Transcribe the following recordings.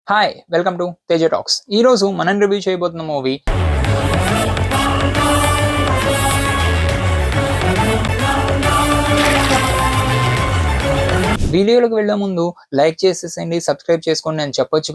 Hi welcome to Teja talks. ఈరోజు మనం review చేయబోతున్న మూవీ వీడియోలోకి వెళ్ళే ముందు లైక్ చేసేసేయండి, సబ్స్క్రైబ్ చేసుకోండి అని చెప్పొచ్చు,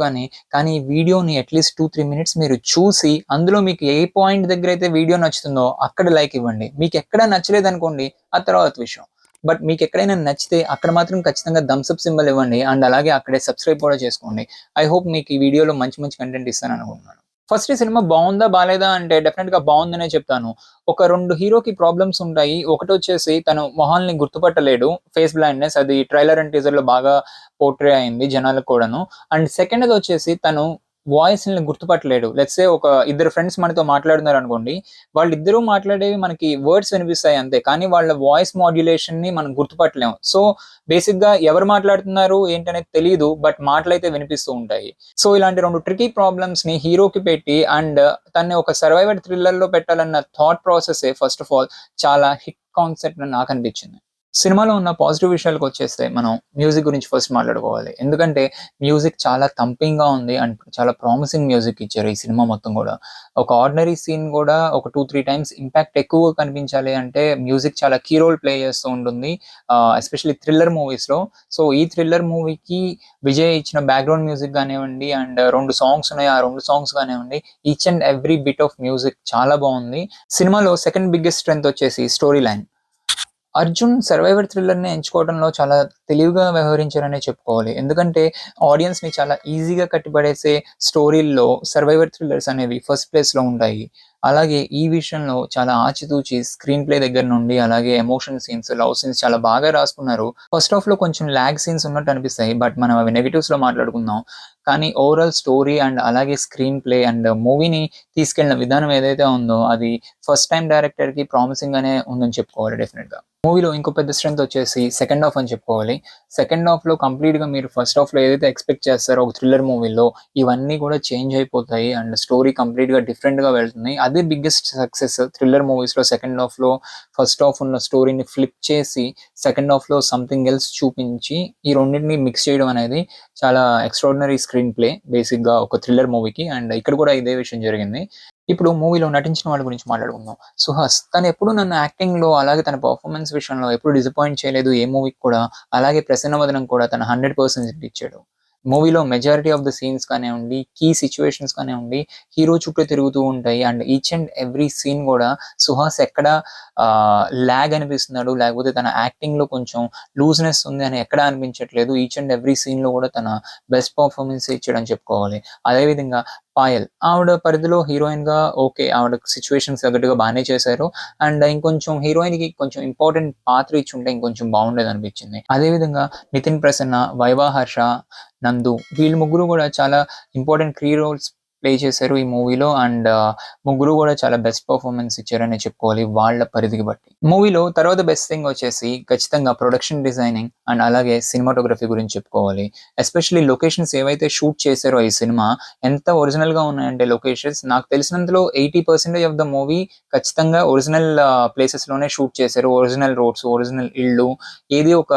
కానీ ఈ వీడియోని అట్లీస్ట్ 2-3 మినిట్స్ మీరు చూసి అందులో మీకు ఏ పాయింట్ దగ్గర అయితే వీడియో నచ్చుతుందో అక్కడ లైక్ ఇవ్వండి. మీకు ఎక్కడ నచ్చలేదు అనుకోండి, ఆ తర్వాత విషయం. బట్ మీకు ఎక్కడైనా నచ్చితే అక్కడ మాత్రం ఖచ్చితంగా థమ్స్ అప్ సింబల్ ఇవ్వండి అండ్ అలాగే అక్కడే సబ్స్క్రైబ్ కూడా చేసుకోండి. ఐ హోప్ మీకు ఈ వీడియోలో మంచి మంచి కంటెంట్ ఇస్తాను అనుకుంటున్నాను. ఫస్ట్ ఈ సినిమా బాగుందా బాలేదా అంటే డెఫినెట్ గా బాగుందనే చెప్తాను. ఒక 2 హీరోకి ప్రాబ్లమ్స్ ఉంటాయి. ఒకటొచ్చేసి తను మొహాల్ని గుర్తుపట్టలేడు. ఫేస్ బ్లైండ్‌నెస్ అది ట్రైలర్ అండ్ టీజర్‌లో బాగా పోర్ట్రే అయింది జనాలకు కూడాను. అండ్ సెకండ్‌ది వచ్చేసి తను వాయిస్‌ని గుర్తుపట్టలేడు. లెట్స్ సే ఒక ఇద్దరు ఫ్రెండ్స్ మనతో మాట్లాడుతున్నారనుకోండి. వాళ్ళిద్దరూ మాట్లాడేవి మనకి వర్డ్స్ వినిపిస్తాయి అంతే. కానీ వాళ్ళ వాయిస్ మాడ్యులేషన్‌ని మనం గుర్తుపట్టలేము. సో, బేసిక్‌గా ఎవరు మాట్లాడుతున్నారు ఏంటనేది తెలీదు. బట్ మాటలైతే వినిపిస్తూ ఉంటాయి. సో, ఇలాంటి 2 ట్రికీ ప్రాబ్లమ్స్‌ని హీరోకి పెట్టి అండ్ తనని ఒక సర్వైవల్ థ్రిల్లర్‌లో పెట్టాలన్న థాట్ ప్రాసెసే ఫస్ట్ ఆఫ్ ఆల్ చాలా హిట్ కాన్సెప్ట్ అని నాకనిపించింది. సినిమాలో ఉన్న పాజిటివ్ విషయాలకొచ్చేస్తే మనం మ్యూజిక్ గురించి ఫస్ట్ మాట్లాడుకోవాలి. ఎందుకంటే మ్యూజిక్ చాలా థంపింగ్‌గా ఉంది అండ్ చాలా ప్రామిసింగ్ మ్యూజిక్ ఇచ్చారు ఈ సినిమా మొత్తం గూడా. ఒక ఆర్డినరీ సీన్ గూడా ఒక 2-3 టైమ్స్ ఇంపాక్ట్ ఎక్కువగా కనిపించాలి అంటే మ్యూజిక్ చాలా కీ రోల్ ప్లే చేస్తూ ఉంటుంది. ఎస్పెషల్లీ థ్రిల్లర్ మూవీస్‌లో. సో, ఈ థ్రిల్లర్ మూవీకి విజయ్ ఇచ్చిన బ్యాక్‌గ్రౌండ్ మ్యూజిక్ గానివ్వండి అండ్ 2 సాంగ్స్ ఉన్నాయి. ఆ 2 సాంగ్స్ గానివ్వండి, each and every bit of music చాలా బావుంది. సినిమాలో సెకండ్ బిగ్గెస్ట్ స్ట్రెంత్ వచ్చేసి స్టోరీ లైన్. అర్జున్ సర్వైవర్ థ్రిల్లర్‌ని ఎంచుకోవడంలో చాలా తెలివిగా వ్యవహరించారనే చెప్పుకోవాలి. ఎందుకంటే ఆడియన్స్‌ని చాలా ఈజీగా కట్టిపడేసే స్టోరీల్లో సర్వైవర్ థ్రిల్లర్స్ అనేవి ఫస్ట్ ప్లేస్‌లో ఉంటాయి. అలాగే ఈ విషయంలో చాలా ఆచితూచి స్క్రీన్ ప్లే దగ్గర నుండి అలాగే ఎమోషన్ సీన్స్, లవ్ సీన్స్ చాలా బాగా రాసుకున్నారు. ఫస్ట్ హాఫ్‌లో కొంచెం లాగ్ సీన్స్ ఉన్నట్టు అనిపిస్తాయి. బట్ మనం అవి నెగెటివ్స్‌లో మాట్లాడుకుందాం. కానీ ఓవరాల్ స్టోరీ అండ్ అలాగే స్క్రీన్ ప్లే అండ్ మూవీని తీసుకెళ్ళిన విధానం ఏదైతే ఉందో అది ఫస్ట్ టైమ్ డైరెక్టర్‌కి ప్రామిసింగ్ గానే ఉందని చెప్పుకోవాలి డెఫినిట్‌గా. మూవీలో ఇంకో పెద్ద స్ట్రెంత్ వచ్చేసి సెకండ్ హాఫ్ అని చెప్పుకోవాలి. సెకండ్ హాఫ్‌లో కంప్లీట్‌గా మీరు ఫస్ట్ హాఫ్‌లో ఏదైతే ఎక్స్‌పెక్ట్ చేస్తారో ఒక థ్రిల్లర్ మూవీలో ఇవన్నీ కూడా చేంజ్ అయిపోతాయి అండ్ స్టోరీ కంప్లీట్‌గా డిఫరెంట్‌గా వెళ్తుంది. అదే బిగ్గెస్ట్ సక్సెస్ థ్రిల్లర్ మూవీస్‌లో సెకండ్ హాఫ్‌లో ఫస్ట్ హాఫ్ ఉన్న స్టోరీని ఫ్లిప్ చేసి సెకండ్ హాఫ్‌లో సంథింగ్ ఎల్స్ చూపించి ఈ రెండిటిని మిక్స్ చేయడం అనేది చాలా ఎక్స్ట్రార్డినరీ స్క్రీన్ ప్లే బేసిక్‌గా ఒక థ్రిల్లర్ మూవీకి అండ్ ఇక్కడ కూడా ఇదే విషయం జరిగింది. ఇప్పుడు మూవీలో నటించిన వాళ్ళ గురించి మాట్లాడుకుందాం. సుహాస్ తనెప్పుడు నన్ను యాక్టింగ్‌లో అలాగే తన పర్ఫార్మెన్స్ విషయంలో ఎప్పుడు డిసప్పాయింట్ చేయలేదు ఏ మూవీకి కూడా. అలాగే ప్రసన్నవదనం కూడా తన 100% ఇచ్చాడు. మూవీలో మెజారిటీ ఆఫ్ ద సీన్స్ కానివ్వండి, కీ సిట్యుయేషన్స్ కానివ్వండి, హీరో చుట్టూ తిరుగుతూ ఉంటాయి. And each and every scene గూడా సుహాస్ ఎక్కడ లాగ్ అనిపిస్తున్నాడు, లేకపోతే తన యాక్టింగ్‌లో కొంచెం లూజ్‌నెస్ ఉంది అని ఎక్కడా అనిపించట్లేదు. ఈచ్ అండ్ ఎవ్రీ సీన్‌లో గూడా తన బెస్ట్ పర్ఫార్మెన్సే ఇచ్చాడని చెప్పుకోవాలి. అదే విధంగా పాయల్. ఆవిడ పరిధిలో హీరోయిన్‌గా ఓకే. ఆవిడ సిట్యుయేషన్స్ తగ్గట్టుగా బానే చేశారు. అండ్ ఇంకొంచెం హీరోయిన్‌కి కొంచెం ఇంపార్టెంట్ పాత్ర ఇచ్చుంటే ఇంకొంచెం బావుండేదనిపించింది. అదే విధంగా నితిన్ ప్రసన్న, వైవా హర్ష, నందు వీళ్ళు ముగ్గురు గూడా చాలా ఇంపార్టెంట్ కీ రోల్స్ ప్లే చేశారు ఈ మూవీలో. అండ్ ముగ్గురు గూడా చాలా బెస్ట్ పర్ఫార్మెన్స్ ఇచ్చారనే చెప్పుకోవాలి వాళ్ళ పరిధికి బట్టి. మూవీలో తర్వాత బెస్ట్ థింగ్ వచ్చేసి ఖచ్చితంగా ప్రొడక్షన్ డిజైనింగ్ అండ్ అలాగే సినిమాటోగ్రఫీ గురించి చెప్పుకోవాలి. ఎస్పెషల్లీ లొకేషన్స్ ఏవైతే షూట్ చేశారో ఈ సినిమా ఎంత ఒరిజినల్‌గా ఉన్నాయంటే లొకేషన్స్ నాకు తెలిసినంతలో 80% ఆఫ్ ద మూవీ ఖచ్చితంగా ఒరిజినల్ ప్లేసెస్‌లోనే షూట్ చేశారు. ఒరిజినల్ రోడ్స్, ఒరిజినల్ ఇళ్ళు ఏది ఒక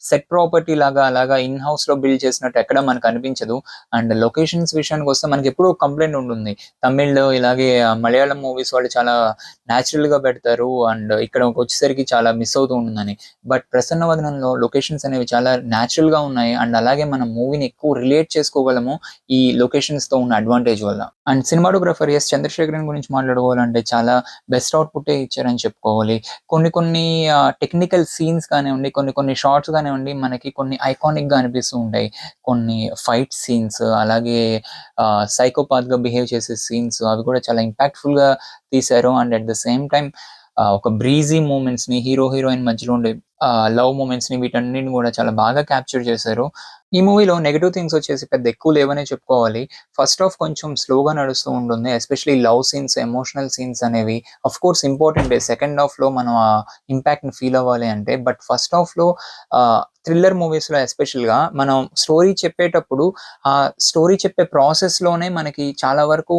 సెట్ ప్రాపర్టీ లాగా అలాగా ఇన్ హౌస్‌లో బిల్డ్ చేసినట్టు ఎక్కడ మనకు అనిపించదు. అండ్ లొకేషన్స్ విషయానికొస్తే మనకెప్పుడూ ఒక కంప్లెయింట్ ఉంటుంది. తమిళ్ ఇలాగే మలయాళం మూవీస్ వాళ్ళు చాలా నేచురల్‌గా పెడతారు. అండ్ ఇక్కడకొచ్చేసరికి చాలా మిస్ అవుతూ ఉంటుందని. బట్ ప్రసన్నవదనంలో లొకేషన్స్ అనేవి చాలా నేచురల్‌గా ఉన్నాయి. అండ్ అలాగే మనం మూవీని ఎక్కువ రిలేట్ చేసుకోగలము ఈ లొకేషన్స్‌తో ఉన్న అడ్వాంటేజ్ వల్ల. And cinematographer yes. చంద్రశేఖరన్ గురించి మాట్లాడుకోవాలంటే చాలా బెస్ట్ అవుట్‌పుట్టే ఇచ్చారని చెప్పుకోవాలి. కొన్ని కొన్ని టెక్నికల్ సీన్స్ కానివ్వండి, కొన్ని కొన్ని షాట్స్ కానివ్వండి, మనకి కొన్ని ఐకానిక్‌గా అనిపిస్తూ ఉంటాయి. కొన్ని ఫైట్ సీన్స్ అలాగే సైకోపాత్‌గా బిహేవ్ చేసే సీన్స్ అవి కూడా చాలా ఇంపాక్ట్‌ఫుల్‌గా తీశారు. And at the same time ఒక బ్రీజీ మూమెంట్స్‌ని హీరో, హీరోయిన్ మధ్యలో ఉండే లవ్ మూమెంట్స్‌ని వీటన్నిటిని కూడా చాలా బాగా క్యాప్చర్ చేశారు. ఈ మూవీలో నెగెటివ్ థింగ్స్ వచ్చేసి పెద్ద ఎక్కువ లేవనే చెప్పుకోవాలి. ఫస్ట్ హాఫ్ కొంచెం స్లోగా నడుస్తూ ఉంటుంది. Especially love scenes, emotional scenes అనేవి ఆఫ్‌కోర్స్ ఇంపార్టెంటే. సెకండ్ హాఫ్‌లో మనం ఆ ఇంపాక్ట్‌ని ఫీల్ అవ్వాలి అంటే. బట్ ఫస్ట్ హాఫ్‌లో థ్రిల్లర్ మూవీస్‌లో ఎస్పెషల్‌గా మనం స్టోరీ చెప్పేటప్పుడు ఆ స్టోరీ చెప్పే ప్రాసెస్‌లోనే మనకి చాలా వరకు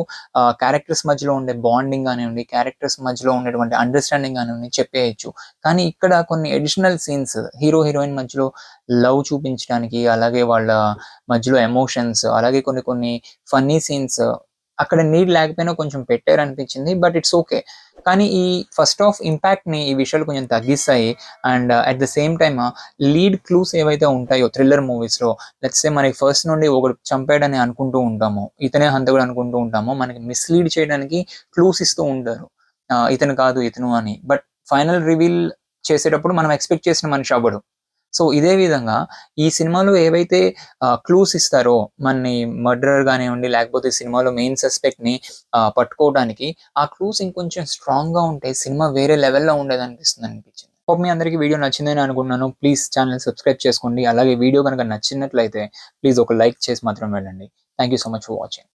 క్యారెక్టర్స్ మధ్యలో ఉండే బాండింగ్ గానివ్వండి, క్యారెక్టర్స్ మధ్యలో ఉండేటువంటి అండర్‌స్టాండింగ్ గానివ్వండి చెప్పేయొచ్చు. కానీ ఇక్కడ కొన్ని అడిషనల్ సీన్స్ హీరో, హీరోయిన్ మధ్యలో లవ్ చూపించడానికి, అలాగే వాళ్ళ మధ్యలో ఎమోషన్స్, అలాగే కొన్ని కొన్ని ఫన్నీ సీన్స్ అక్కడ నీడ్ లేకపోయినా కొంచెం పెట్టారనిపించింది. But it's okay. కానీ ఈ ఫస్ట్ హాఫ్ ఇంపాక్ట్‌ని ఈ విషయాలు కొంచెం తగ్గిస్తాయి. And at the same time lead clues ఏవైతే ఉంటాయో థ్రిల్లర్ మూవీస్‌లో, లెట్స్ సే మనకి ఫస్ట్ నుండి ఒకడు చంపాడని అనుకుంటూ ఉంటాము. ఇతనే హంతకుడు అనుకుంటూ ఉంటాము. మనకి మిస్‌లీడ్ చేయడానికి క్లూస్ ఇస్తూ ఉంటారు. ఇతను కాదు ఇతను అని. బట్ ఫైనల్ రివీల్ చేసేటప్పుడు మనం ఎక్స్‌పెక్ట్ చేసిన మనిషి అవ్వడు. సో ఇదే విధంగా ఈ సినిమాలో ఏవైతే క్లూస్ ఇస్తారో మనని మర్డరర్ గానివ్వండి, లేకపోతే సినిమాలో మెయిన్ సస్పెక్ట్‌ని పట్టుకోవడానికి ఆ క్లూస్ ఇంకొంచెం స్ట్రాంగ్‌గా ఉంటే సినిమా వేరే లెవెల్‌లో ఉండేదనిపిస్తుందనిపించింది. హోప్ మీ అందరికీ వీడియో నచ్చిందని అనుకుంటున్నాను. ప్లీజ్ ఛానెల్ సబ్స్క్రైబ్ చేసుకోండి. అలాగే వీడియో గనుక నచ్చినట్లయితే ప్లీజ్ ఒక లైక్ చేసి మాత్రం వెళ్ళండి. Thank you so much for watching.